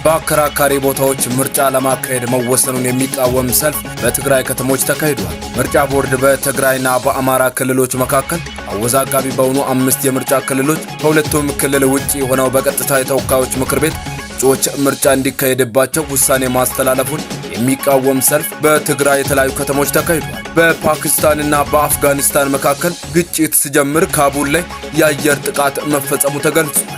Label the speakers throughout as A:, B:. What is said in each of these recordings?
A: በአከራካሪ ቦታዎች ምርጫ ለማካሄድ መወሰኑን የሚቃወም ሰልፍ በትግራይ ከተሞች ተካሂዷል። ምርጫ ቦርድ በትግራይና በአማራ ክልሎች መካከል አወዛጋቢ በሆኑ 5 የምርጫ ክልሎች ከሁለቱም ክልል ውጪ ሆነው በቀጥታ የተወካዮች ምክር ቤት እጩዎች ምርጫ እንዲካሄድባቸው ውሳኔ ማስተላለፉን የሚቃወም ሰልፍ በትግራይ የተለያዩ ከተሞች ተካሂዷል። በፓኪስታንና በአፍጋኒስታን መካከል ግጭት ሲጀምር ካቡል ላይ የአየር ጥቃት መፈጸሙ ተገልጿል።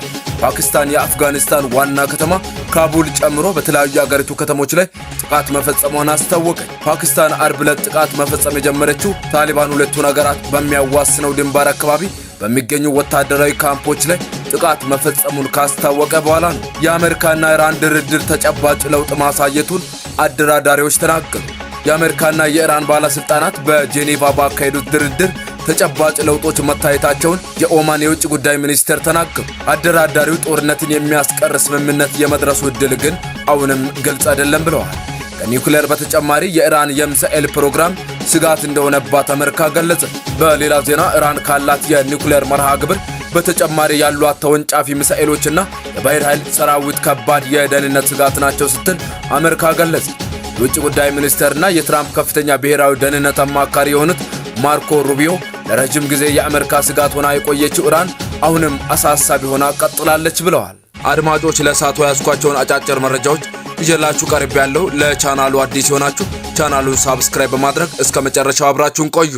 A: ፓኪስታን የአፍጋኒስታን ዋና ከተማ ካቡል ጨምሮ በተለያዩ የአገሪቱ ከተሞች ላይ ጥቃት መፈጸሟን አስታወቀች። ፓኪስታን አርብ ዕለት ጥቃት መፈጸም የጀመረችው ታሊባን ሁለቱን ሀገራት በሚያዋስነው ድንበር አካባቢ በሚገኙ ወታደራዊ ካምፖች ላይ ጥቃት መፈጸሙን ካስታወቀ በኋላ ነው። የአሜሪካና ኢራን ድርድር ተጨባጭ ለውጥ ማሳየቱን አደራዳሪዎች ተናገሩ። የአሜሪካና የኢራን ባለስልጣናት በጄኔቫ ባካሄዱት ድርድር ተጨባጭ ለውጦች መታየታቸውን የኦማን የውጭ ጉዳይ ሚኒስቴር ተናገሩ። አደራዳሪው ጦርነትን የሚያስቀር ስምምነት የመድረሱ ዕድል ግን አሁንም ግልጽ አይደለም ብለዋል። ከኒውክሌር በተጨማሪ የኢራን የሚሳኤል ፕሮግራም ስጋት እንደሆነባት አሜሪካ ገለጸ። በሌላ ዜና ኢራን ካላት የኒውክሌር መርሃ ግብር በተጨማሪ ያሏት ተወንጫፊ ሚሳኤሎችና የባህር ኃይል ሰራዊት ከባድ የደህንነት ስጋት ናቸው ስትል አሜሪካ ገለጸ። የውጭ ጉዳይ ሚኒስቴርና የትራምፕ ከፍተኛ ብሔራዊ ደህንነት አማካሪ የሆኑት ማርኮ ሩቢዮ ለረጅም ጊዜ የአሜሪካ ስጋት ሆና የቆየችው ኢራን አሁንም አሳሳቢ ሆና ቀጥላለች ብለዋል። አድማጮች ለሰዓቱ ያስኳቸውን አጫጭር መረጃዎች ይዤላችሁ ቀርቤያለሁ። ለቻናሉ አዲስ ሆናችሁ ቻናሉን ሰብስክራይብ በማድረግ እስከ መጨረሻው አብራችሁን ቆዩ።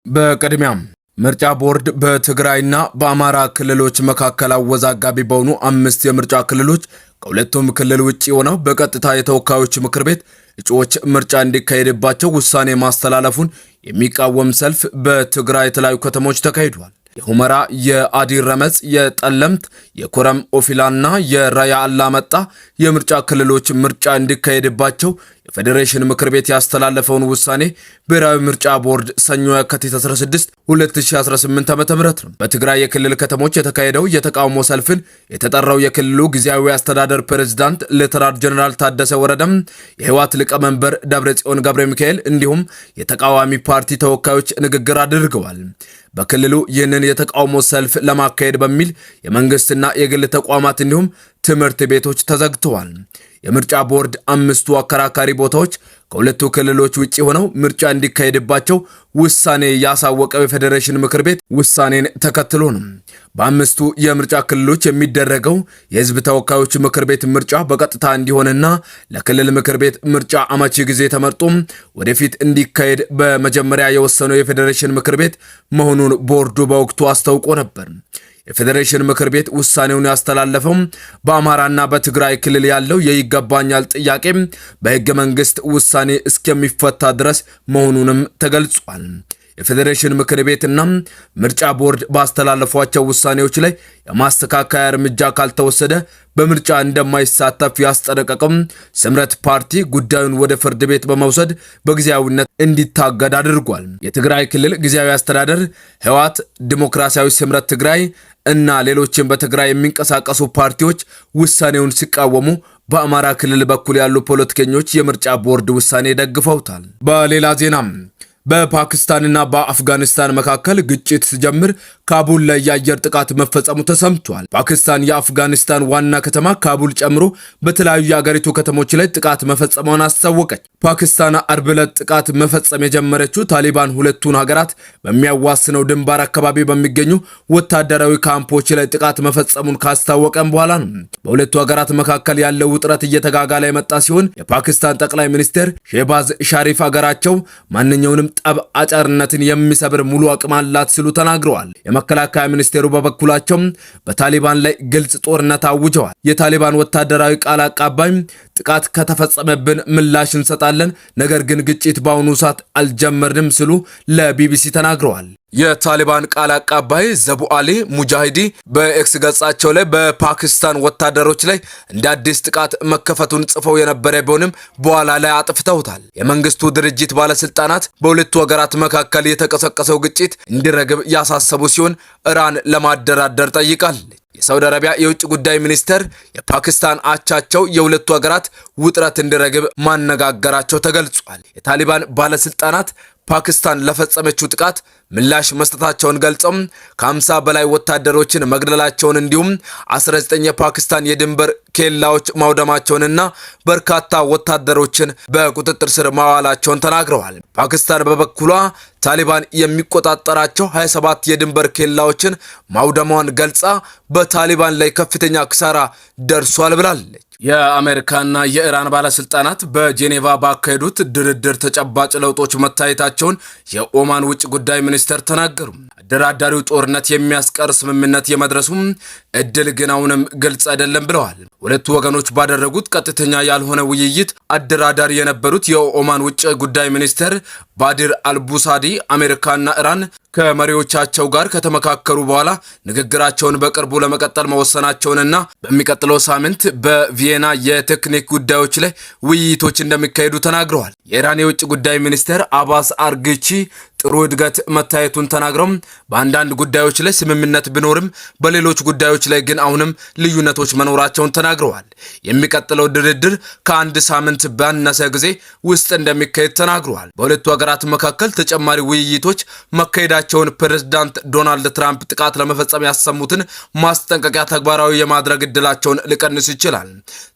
A: በቅድሚያም ምርጫ ቦርድ በትግራይና በአማራ ክልሎች መካከል አወዛጋቢ በሆኑ 5 የምርጫ ክልሎች ከሁለቱም ክልል ውጪ ሆነው በቀጥታ የተወካዮች ምክር ቤት እጩዎች ምርጫ እንዲካሄድባቸው ውሳኔ ማስተላለፉን የሚቃወም ሰልፍ በትግራይ የተለያዩ ከተሞች ተካሂዷል። የሁመራ፣ የአዲረመጽ፣ የጠለምት፣ የኮረም ኦፊላና የራያ አላማጣ የምርጫ ክልሎች ምርጫ እንዲካሄድባቸው የፌዴሬሽን ምክር ቤት ያስተላለፈውን ውሳኔ ብሔራዊ ምርጫ ቦርድ ሰኞ የካቲት 16 2018 ዓ.ም ነው። በትግራይ የክልል ከተሞች የተካሄደው የተቃውሞ ሰልፍን የተጠራው የክልሉ ጊዜያዊ አስተዳደር ፕሬዝዳንት ሌተናንት ጀነራል ታደሰ ወረደም፣ የህወሓት ሊቀመንበር ደብረጽዮን ገብረ ሚካኤል እንዲሁም የተቃዋሚ ፓርቲ ተወካዮች ንግግር አድርገዋል። በክልሉ ይህንን የተቃውሞ ሰልፍ ለማካሄድ በሚል የመንግስትና የግል ተቋማት እንዲሁም ትምህርት ቤቶች ተዘግተዋል። የምርጫ ቦርድ 5ቱ አከራካሪ ቦታዎች ከሁለቱ ክልሎች ውጪ ሆነው ምርጫ እንዲካሄድባቸው ውሳኔ ያሳወቀው የፌዴሬሽን ምክር ቤት ውሳኔን ተከትሎ ነው። በ5ቱ የምርጫ ክልሎች የሚደረገው የህዝብ ተወካዮች ምክር ቤት ምርጫ በቀጥታ እንዲሆንና ለክልል ምክር ቤት ምርጫ አመቺ ጊዜ ተመርጦ ወደፊት እንዲካሄድ በመጀመሪያ የወሰነው የፌዴሬሽን ምክር ቤት መሆኑን ቦርዱ በወቅቱ አስታውቆ ነበር። የፌዴሬሽን ምክር ቤት ውሳኔውን ያስተላለፈው በአማራና በትግራይ ክልል ያለው የይገባኛል ጥያቄ በህገ መንግስት ውሳኔ እስከሚፈታ ድረስ መሆኑንም ተገልጿል። የፌዴሬሽን ምክር ቤትና ምርጫ ቦርድ ባስተላለፏቸው ውሳኔዎች ላይ የማስተካከያ እርምጃ ካልተወሰደ በምርጫ እንደማይሳተፍ ያስጠነቀቀው ስምረት ፓርቲ ጉዳዩን ወደ ፍርድ ቤት በመውሰድ በጊዜያዊነት እንዲታገድ አድርጓል። የትግራይ ክልል ጊዜያዊ አስተዳደር ህወሓት፣ ዲሞክራሲያዊ ስምረት ትግራይ እና ሌሎችም በትግራይ የሚንቀሳቀሱ ፓርቲዎች ውሳኔውን ሲቃወሙ በአማራ ክልል በኩል ያሉ ፖለቲከኞች የምርጫ ቦርድ ውሳኔ ደግፈውታል። በሌላ ዜናም በፓኪስታንና በአፍጋኒስታን መካከል ግጭት ሲጀምር ካቡል ላይ የአየር ጥቃት መፈጸሙ ተሰምቷል። ፓኪስታን የአፍጋኒስታን ዋና ከተማ ካቡል ጨምሮ በተለያዩ የአገሪቱ ከተሞች ላይ ጥቃት መፈጸሟን አስታወቀች። ፓኪስታን አርብ ዕለት ጥቃት መፈጸም የጀመረችው ታሊባን ሁለቱን ሀገራት በሚያዋስነው ድንበር አካባቢ በሚገኙ ወታደራዊ ካምፖች ላይ ጥቃት መፈጸሙን ካስታወቀም በኋላ ነው። በሁለቱ ሀገራት መካከል ያለው ውጥረት እየተጋጋለ የመጣ ሲሆን የፓኪስታን ጠቅላይ ሚኒስትር ሼህባዝ ሻሪፍ ሀገራቸው ማንኛውንም ጠብ አጫርነትን የሚሰብር ሙሉ አቅም አላት ሲሉ ተናግረዋል። የመከላከያ ሚኒስቴሩ በበኩላቸው በታሊባን ላይ ግልጽ ጦርነት አውጀዋል። የታሊባን ወታደራዊ ቃል አቀባይ ጥቃት ከተፈጸመብን ምላሽ እንሰጣለን፣ ነገር ግን ግጭት በአሁኑ ሰዓት አልጀመርንም ሲሉ ለቢቢሲ ተናግረዋል። የታሊባን ቃል አቀባይ ዘቡ አሊ ሙጃሂዲ በኤክስ ገጻቸው ላይ በፓኪስታን ወታደሮች ላይ እንደ አዲስ ጥቃት መከፈቱን ጽፈው የነበረ ቢሆንም በኋላ ላይ አጥፍተውታል። የመንግስቱ ድርጅት ባለስልጣናት በሁለቱ ሀገራት መካከል የተቀሰቀሰው ግጭት እንዲረግብ ያሳሰቡ ሲሆን ኢራን ለማደራደር ጠይቃለች። የሳውዲ አረቢያ የውጭ ጉዳይ ሚኒስተር የፓኪስታን አቻቸው የሁለቱ ሀገራት ውጥረት እንዲረግብ ማነጋገራቸው ተገልጿል። የታሊባን ባለስልጣናት ፓኪስታን ለፈጸመችው ጥቃት ምላሽ መስጠታቸውን ገልጸው ከ50 በላይ ወታደሮችን መግደላቸውን እንዲሁም 19 የፓኪስታን የድንበር ኬላዎች ማውደማቸውንና በርካታ ወታደሮችን በቁጥጥር ስር ማዋላቸውን ተናግረዋል። ፓኪስታን በበኩሏ ታሊባን የሚቆጣጠራቸው 27 የድንበር ኬላዎችን ማውደሟን ገልጻ በታሊባን ላይ ከፍተኛ ክሳራ ደርሷል ብላለች። የአሜሪካና የኢራን ባለስልጣናት በጄኔቫ ባካሄዱት ድርድር ተጨባጭ ለውጦች መታየታቸውን የኦማን ውጭ ጉዳይ ሚኒስተር ተናገሩ። አደራዳሪው ጦርነት የሚያስቀር ስምምነት የመድረሱም እድል ግን አሁንም ግልጽ አይደለም ብለዋል። ሁለቱ ወገኖች ባደረጉት ቀጥተኛ ያልሆነ ውይይት አደራዳሪ የነበሩት የኦማን ውጭ ጉዳይ ሚኒስተር ባዲር አልቡሳዲ አሜሪካና ኢራን ከመሪዎቻቸው ጋር ከተመካከሩ በኋላ ንግግራቸውን በቅርቡ ለመቀጠል መወሰናቸውንና በሚቀጥለው ሳምንት በቪየና የቴክኒክ ጉዳዮች ላይ ውይይቶች እንደሚካሄዱ ተናግረዋል። የኢራን የውጭ ጉዳይ ሚኒስትር አባስ አርግቺ ጥሩ እድገት መታየቱን ተናግረው በአንዳንድ ጉዳዮች ላይ ስምምነት ቢኖርም በሌሎች ጉዳዮች ላይ ግን አሁንም ልዩነቶች መኖራቸውን ተናግረዋል። የሚቀጥለው ድርድር ከአንድ ሳምንት ባነሰ ጊዜ ውስጥ እንደሚካሄድ ተናግረዋል። በሁለቱ ሀገራት መካከል ተጨማሪ ውይይቶች መካሄዳቸውን ፕሬዝዳንት ዶናልድ ትራምፕ ጥቃት ለመፈጸም ያሰሙትን ማስጠንቀቂያ ተግባራዊ የማድረግ እድላቸውን ሊቀንስ ይችላል።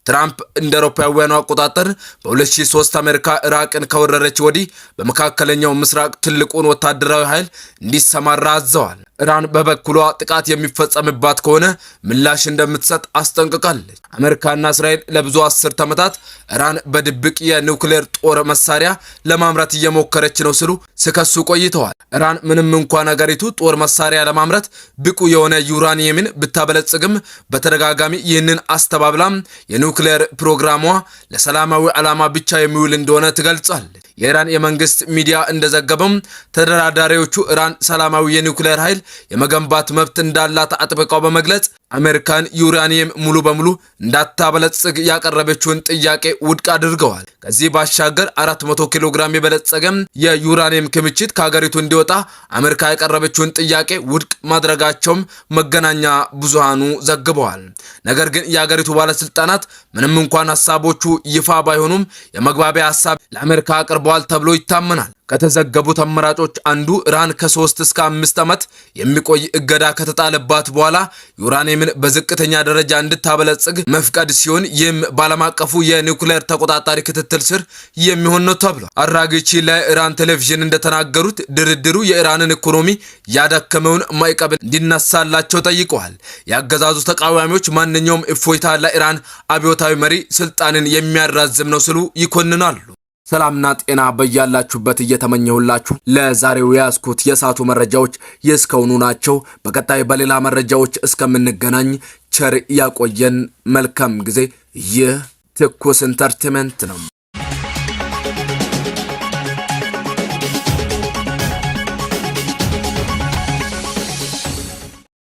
A: ትራምፕ እንደ አውሮፓውያኑ አቆጣጠር በ2003 አሜሪካ ኢራቅን ከወረረች ወዲህ በመካከለኛው ምስራቅ ትልቁን ወታደራዊ ኃይል እንዲሰማራ አዘዋል። ኢራን በበኩሏ ጥቃት የሚፈጸምባት ከሆነ ምላሽ እንደምትሰጥ አስጠንቅቃለች። አሜሪካና እስራኤል ለብዙ አስርት ዓመታት ኢራን በድብቅ የኒውክሌር ጦር መሳሪያ ለማምረት እየሞከረች ነው ሲሉ ሲከሱ ቆይተዋል። ኢራን ምንም እንኳን አገሪቱ ጦር መሳሪያ ለማምረት ብቁ የሆነ ዩራኒየምን ብታበለጽግም በተደጋጋሚ ይህንን አስተባብላም የኒውክሌር ፕሮግራሟ ለሰላማዊ ዓላማ ብቻ የሚውል እንደሆነ ትገልጻለች። የኢራን የመንግስት ሚዲያ እንደዘገበም ተደራዳሪዎቹ ኢራን ሰላማዊ የኒውክሌር ኃይል የመገንባት መብት እንዳላት አጥብቀው በመግለጽ አሜሪካን ዩራኒየም ሙሉ በሙሉ እንዳታበለጽግ ያቀረበችውን ጥያቄ ውድቅ አድርገዋል። ከዚህ ባሻገር 400 ኪሎ ግራም የበለጸገም የዩራኒየም ክምችት ከሀገሪቱ እንዲወጣ አሜሪካ ያቀረበችውን ጥያቄ ውድቅ ማድረጋቸውም መገናኛ ብዙሃኑ ዘግበዋል። ነገር ግን የሀገሪቱ ባለስልጣናት ምንም እንኳን ሀሳቦቹ ይፋ ባይሆኑም የመግባቢያ ሀሳብ ለአሜሪካ አቅርበዋል ተብሎ ይታመናል። ከተዘገቡት አማራጮች አንዱ ኢራን ከ3 እስከ 5 ዓመት የሚቆይ እገዳ ከተጣለባት በኋላ ዩራኒየምን በዝቅተኛ ደረጃ እንድታበለጽግ መፍቀድ ሲሆን ይህም ባለም አቀፉ የኒውክሌር ተቆጣጣሪ ክትትል ስር የሚሆን ነው ተብሏል። አራግቺ ለኢራን ቴሌቪዥን እንደተናገሩት ድርድሩ የኢራንን ኢኮኖሚ ያደከመውን ማዕቀብ እንዲነሳላቸው ጠይቀዋል። የአገዛዙ ተቃዋሚዎች ማንኛውም እፎይታ ለኢራን አብዮታዊ መሪ ስልጣንን የሚያራዝም ነው ሲሉ ይኮንናሉ። ሰላምና ጤና በያላችሁበት እየተመኘሁላችሁ ለዛሬው ያስኩት የሳቱ መረጃዎች የስከውኑ ናቸው። በቀጣይ በሌላ መረጃዎች እስከምንገናኝ ቸር ያቆየን። መልካም ጊዜ። ይህ ትኩስ ኢንተርቴይንመንት ነው።